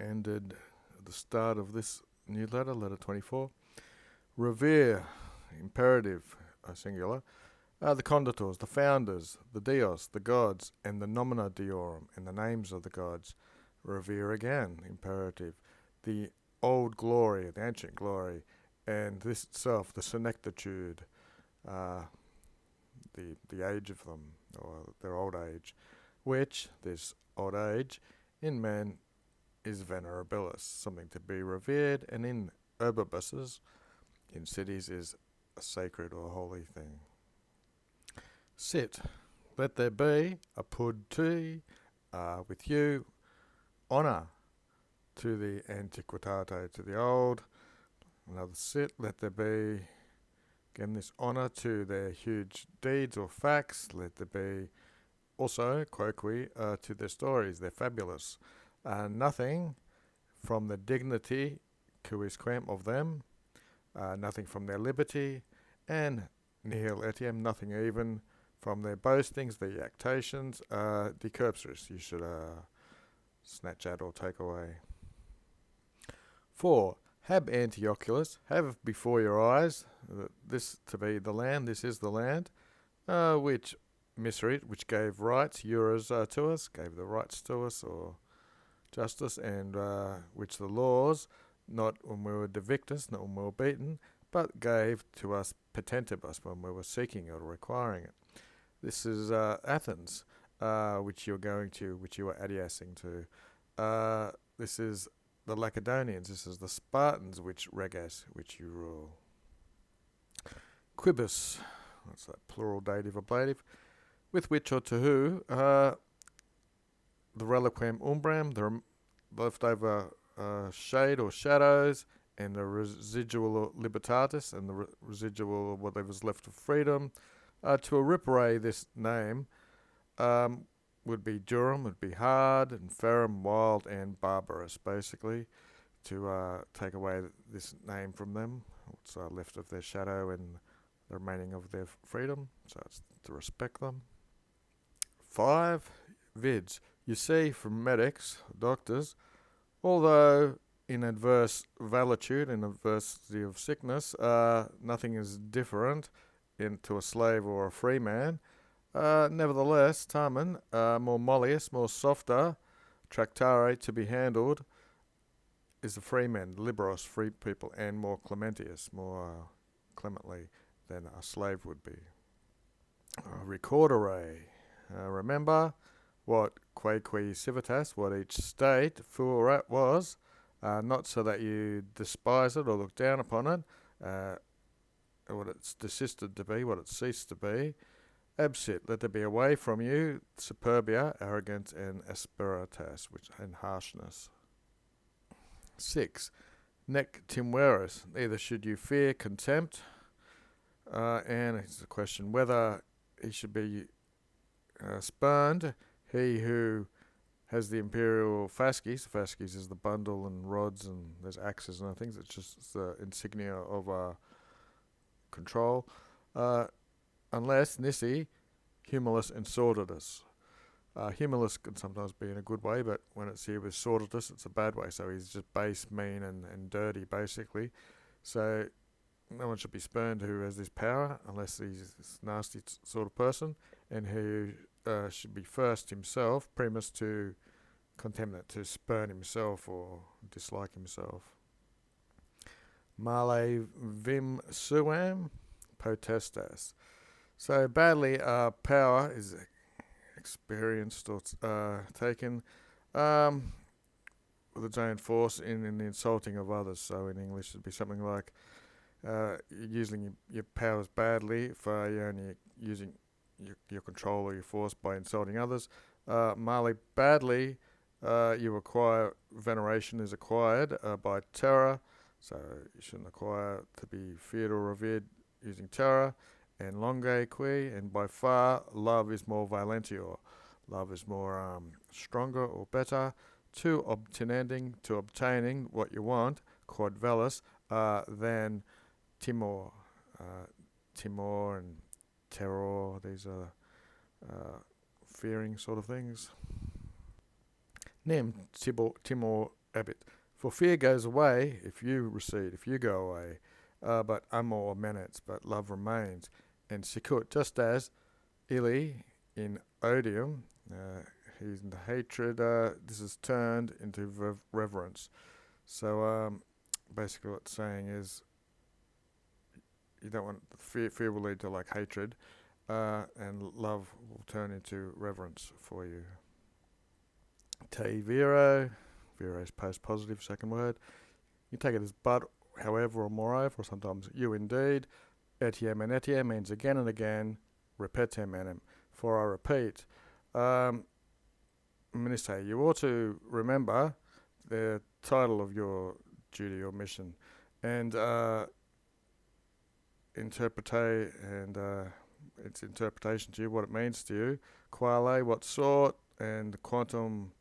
ended at the start of this newsletter, letter 24. Revere, imperative, singular, the conditors, the founders, the dios, the gods, and the nomina diorum, and the names of the gods. Revere again, imperative, the old glory, the ancient glory, and this itself, the senectitude, the age of them, or their old age, which, this old age, in men is venerabilis, something to be revered, and in urbibuses, in cities, is a sacred or holy thing. Sit, let there be a pud tea with you, honour to the antiquitate, to the old. Another sit, let there be, again, this honour to their huge deeds or facts. Let there be also, quoque, to their stories, they're fabulous. Nothing from the dignity quisquam of them, nothing from their liberty, and nihil etiam, nothing even from their boastings, their jactations, decurpsuris, you should snatch at or take away. 4. Hab antioculus, have before your eyes, this to be the land, this is the land, which miserit, which gave rights, juras to us, gave the rights to us, or justice, and which the laws, not when we were devictus, not when we were beaten, but gave to us petentibus, when we were seeking it or requiring it. This is Athens, which you were adiasing to. This is the Lacedaemonians, this is the Spartans, which regas, which you rule. Quibus, that's that plural dative ablative, with which or to who, the reliquam umbram, the leftover shade or shadows, and the residual libertatis, and the residual whatever's left of freedom. To eripere this name would be durum, would be hard, and ferrum, wild, and barbarous, basically, to take away this name from them, what's left of their shadow and the remaining of their freedom, so it's to respect them. 5. Vids. You see, from medics, doctors, although in adverse valitude, in adversity of sickness, nothing is different to a slave or a free man. Nevertheless, tamen, more mollius, more softer, tractare, to be handled, is the free man, liberos, free people, and more clementius, more clemently than a slave would be. Recordere, remember what quaeque civitas, what each state fuerat was, not so that you despise it or look down upon it, what it's desisted to be, what it ceased to be. Absit, let there be away from you superbia, arrogance, and asperitas, and harshness. 6. Nec timveris, neither should you fear contempt, and it's a question whether he should be spurned, he who has the imperial fasces. Fasces is the bundle and rods, and there's axes and other things. It's just the insignia of control. Unless Nissi, humilus and sordidus. Humilus can sometimes be in a good way, but when it's here with sordidus, it's a bad way. So he's just base, mean, and dirty, basically. So no one should be spurned who has this power, unless he's this nasty sort of person, and who should be first himself, primus to contemnate, to spurn himself or dislike himself. Male vim suam potestas. So badly power is experienced or taken with its own force in the insulting of others. So in English it'd be something like using your powers badly for you're only using your control or your force by insulting others. Male badly, you acquire, veneration is acquired by terror, so you shouldn't acquire to be feared or revered using terror. And longe qui, and by far, love is more valentior. Love is more stronger or better. To obtaining what you want, quod velis, than timor. Timor and terror, these are fearing sort of things. Nem timor habit. For fear goes away if you recede, if you go away. But amor menets, but love remains. And sicut, just as Ili in odium, he's in the hatred, this is turned into reverence. So basically what it's saying is you don't want fear will lead to like hatred, and love will turn into reverence for you. Te vero is post positive, second word. You take it as but, however, or moreover, or sometimes you indeed. Etiam and etiam means again and again. Repetem enim, for I repeat. Minister, you ought to remember the title of your duty or mission, and interpretate and its interpretation to you, what it means to you. Quale, what sort, and quantum,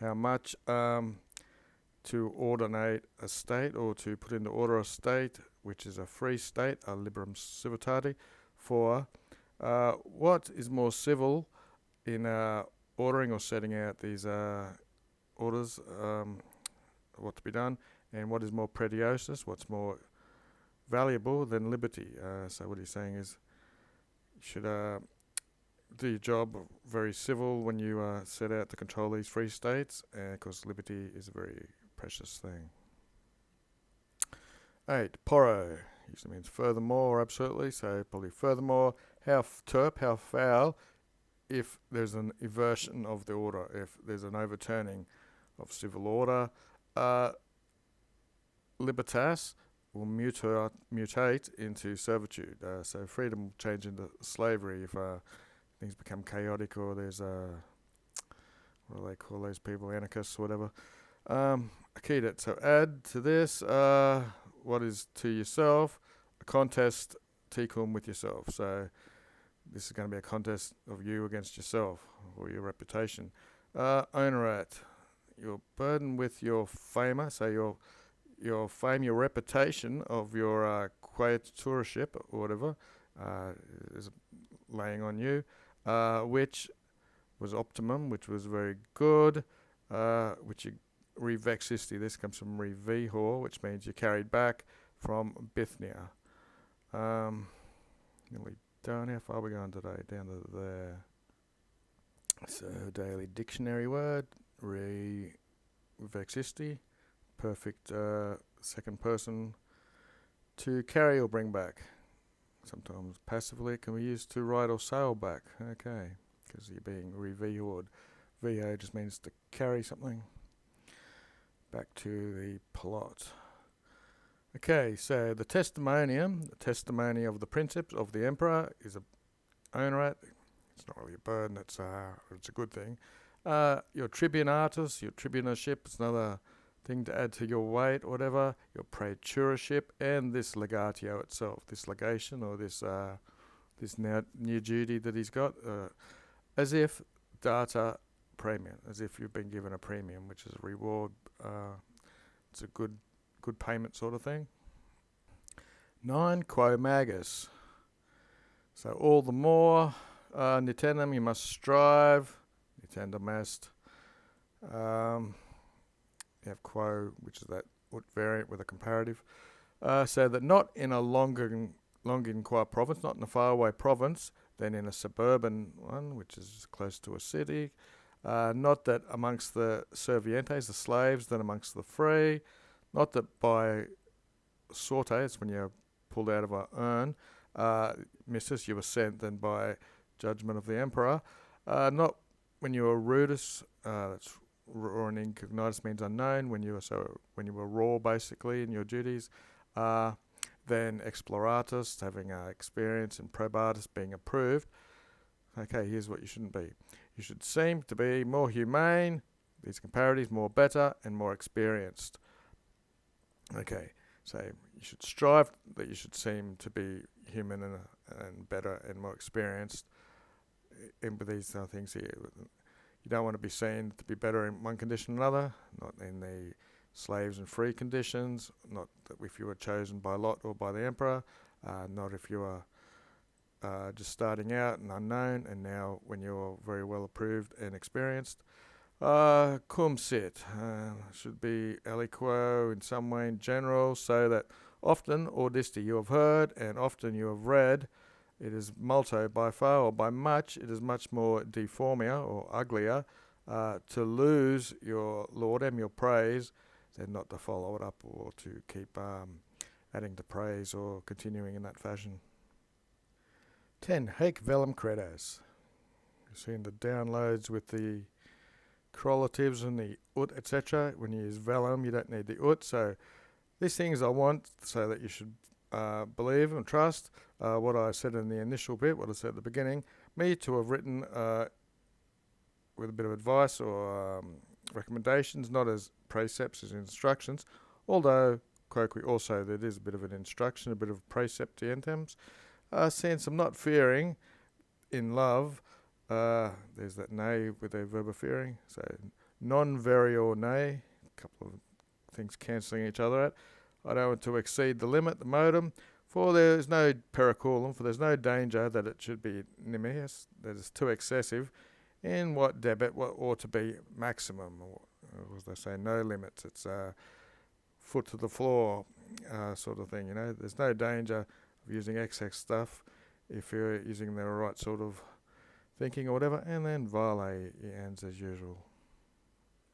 how much. To ordinate a state, or to put into order a state, which is a free state, a liberum civitate. For what is more civil in ordering or setting out these orders, what to be done, and what is more pretiosus, what's more valuable than liberty. So what he's saying is you should do your job very civil when you set out to control these free states, because liberty is a very precious thing. 8. Poro usually means furthermore, absolutely. So probably furthermore, how terp, how foul, if there's an inversion of the order, if there's an overturning of civil order. Libertas will mutate into servitude. So freedom will change into slavery if things become chaotic, or there's what do they call those people, anarchists or whatever. Akidat, so add to this what is to yourself, a contest ticum with yourself. So this is going to be a contest of you against yourself, or your reputation. Onerat, you're burdened with your fama, so your fame, your reputation of your quaetorship or whatever is laying on you, which was optimum, which was very good, which you revexisti. This comes from revihor, which means you carried back from Bithynia. Nearly done. How far are we going today? Down to there. So daily dictionary word, revexisti, perfect second person, to carry or bring back. Sometimes passively it can be used to ride or sail back. Okay, because you're being revihored. VO just means to carry something back to the plot. Okay, so the testimonium, the testimony of the princeps of the emperor, is a onerat. It's not really a burden, it's a good thing. Your tribunatus, your tribunaship, is another thing to add to your weight, or whatever. Your praetorship, and this legatio itself, this legation, or this new duty that he's got, as if data premium, as if you've been given a premium, which is a reward. It's a good payment sort of thing. 9. Quo magus. So all the more, nitendum, you must strive. Nitendum est. You have quo, which is that variant with a comparative. So that not in a Longin qua province, not in a faraway province, then in a suburban one, which is close to a city. Not that amongst the servientes, the slaves, then amongst the free. Not that by sorte, it's when you're pulled out of a urn, missus, you were sent, then by judgment of the emperor. Not when you were rudis, that's or an incognitus means unknown, when you were raw basically in your duties. Then exploratus, having experience, and probatus, being approved. Okay, here's what you shouldn't be. You should seem to be more humane, these comparatives, more better, and more experienced. Okay, so you should strive that you should seem to be human and better and more experienced in these things here. You don't want to be seen to be better in one condition than another, not in the slaves and free conditions, not that if you were chosen by lot or by the emperor, not if you were just starting out and unknown, and now when you're very well approved and experienced. Cum sit should be aliquo in some way in general, so that often audisti you have heard and often you have read. It is multo by far or by much. It is much more deformia or uglier to lose your laudem, your praise, than not to follow it up or to keep adding to praise or continuing in that fashion. 10. Haec velum credas. You've seen the downloads with the correlatives and the ut, etc. When you use velum, you don't need the ut. So these things I want so that you should believe and trust what I said in the initial bit, what I said at the beginning. Me to have written with a bit of advice or recommendations, not as precepts, as instructions, although quoque also there is a bit of an instruction, a bit of preceptientem. Since I'm not fearing in love, there's that nay with a verb of fearing, so non verior nay, a couple of things cancelling each other out. I don't want to exceed the limit, the modem, for there is no periculum, for there's no danger that it should be nimius, that is too excessive, in what debit, what ought to be maximum, or as they say, no limits. It's foot to the floor sort of thing, you know. There's no danger of using XX stuff if you're using the right sort of thinking or whatever, and then vale ends as usual.